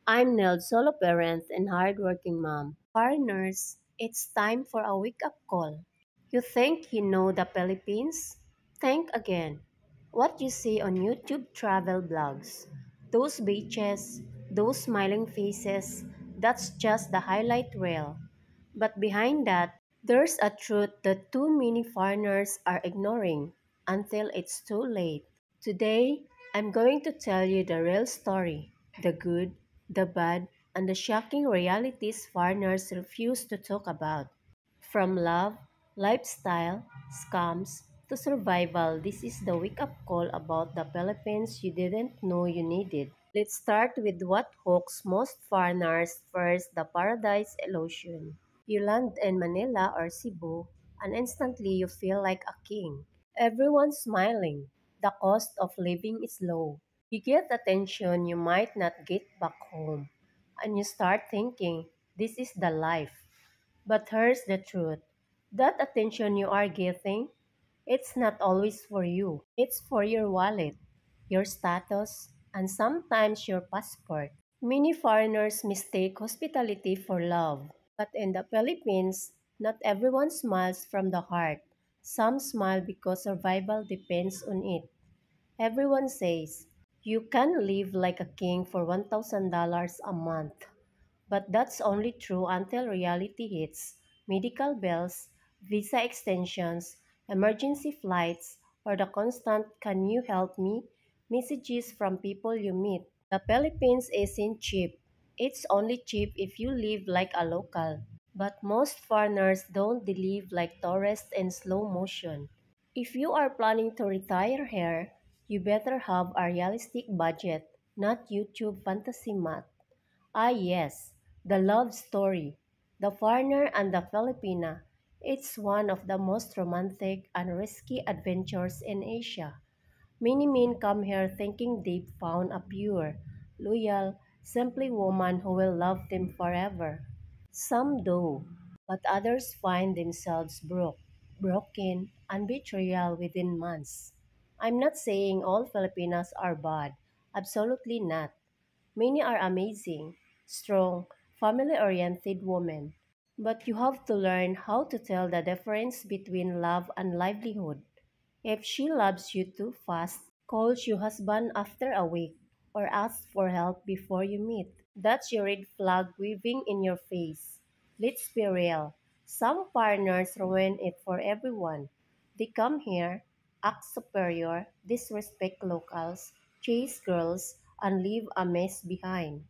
I'm Nell, solo parent and hardworking mom. Foreigners, it's time for a wake-up call. You think you know the Philippines? Think again. What you see on YouTube travel blogs, those beaches, those smiling faces, that's just the highlight reel. But behind that, there's a truth that too many foreigners are ignoring until it's too late. Today, I'm going to tell you the real story, the good, the bad, and the shocking realities foreigners refuse to talk about. From love, lifestyle, scams, to survival, this is the wake up call about the Philippines you didn't know you needed. Let's start with what hooks most foreigners first, the paradise illusion. You land in Manila or Cebu, and instantly you feel like a king. Everyone's smiling. The cost of living is low. You get attention you might not get back home. And you start thinking, this is the life. But here's the truth. That attention you are getting, it's not always for you. It's for your wallet, your status, and sometimes your passport. Many foreigners mistake hospitality for love. But in the Philippines, not everyone smiles from the heart. Some smile because survival depends on it. Everyone says, you can live like a king for $1,000 a month. But that's only true until reality hits. Medical bills, visa extensions, emergency flights, or the constant "can you help me" messages from people you meet. The Philippines isn't cheap. It's only cheap if you live like a local. But most foreigners don't live like tourists in slow motion. If you are planning to retire here, you better have a realistic budget, not YouTube fantasy math. Ah, yes, the love story. The Foreigner and the Filipina. It's one of the most romantic and risky adventures in Asia. Many men come here thinking they've found a pure, loyal, simply woman who will love them forever. Some do, but others find themselves broken, and betrayal within months. I'm not saying all Filipinas are bad. Absolutely not. Many are amazing, strong, family oriented women. But you have to learn how to tell the difference between love and livelihood. If she loves you too fast, calls you husband after a week, or asks for help before you meet, that's your red flag waving in your face. Let's be real. Some partners ruin it for everyone. They come here, act superior, disrespect locals, chase girls, and leave a mess behind.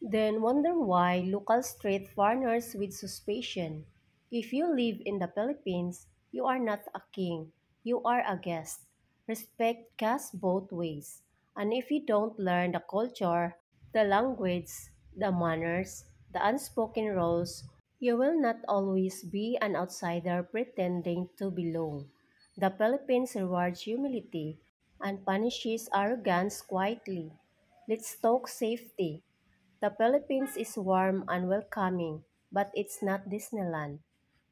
Then wonder why locals treat foreigners with suspicion. If you live in the Philippines, you are not a king, you are a guest. Respect casts both ways. And if you don't learn the culture, the language, the manners, the unspoken rules, you will not always be an outsider pretending to belong. The Philippines rewards humility and punishes arrogance quietly. Let's talk safety. The Philippines is warm and welcoming, but it's not Disneyland.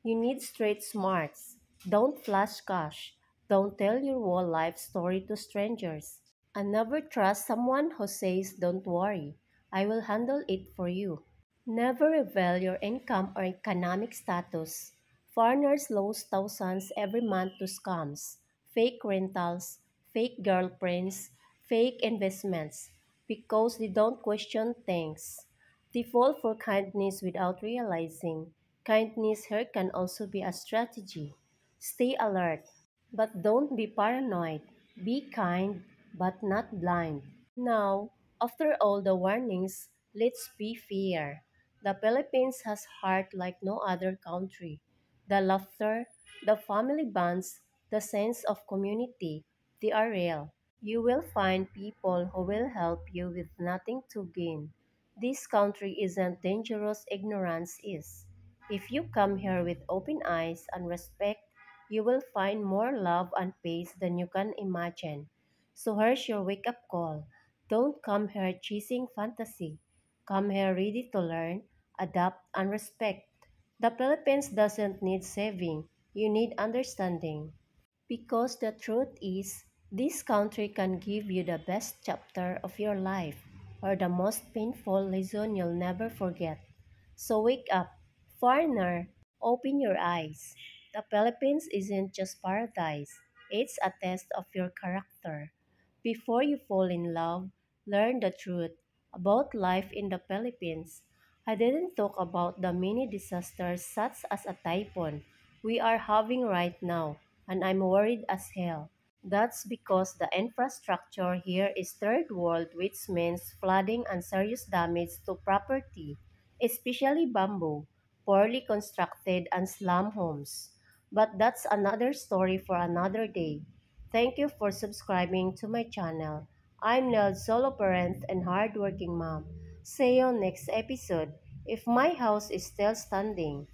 You need street smarts. Don't flash cash. Don't tell your whole life story to strangers. And never trust someone who says, don't worry, I will handle it for you. Never reveal your income or economic status. Foreigners lose thousands every month to scams, fake rentals, fake girlfriends, fake investments, because they don't question things. They fall for kindness without realizing. Kindness here can also be a strategy. Stay alert, but don't be paranoid. Be kind, but not blind. Now, after all the warnings, let's be fair. The Philippines has heart like no other country. The laughter, the family bonds, the sense of community, they are real. You will find people who will help you with nothing to gain. This country isn't dangerous, ignorance is. If you come here with open eyes and respect, you will find more love and peace than you can imagine. So here's your wake up call. Don't come here chasing fantasy. Come here ready to learn, adapt, and respect. The Philippines doesn't need saving, you need understanding. Because the truth is, this country can give you the best chapter of your life. or the most painful lesson you'll never forget. So wake up, foreigner, open your eyes. The Philippines isn't just paradise, it's a test of your character. Before you fall in love, learn the truth about life in the Philippines. I didn't talk about the many disasters such as a typhoon we are having right now, and I'm worried as hell. That's because the infrastructure here is third world, which means flooding and serious damage to property, especially bamboo, poorly constructed and slum homes. But that's another story for another day. Thank you for subscribing to my channel. I'm Nell, solo parent and hardworking mom. See you next episode if my house is still standing.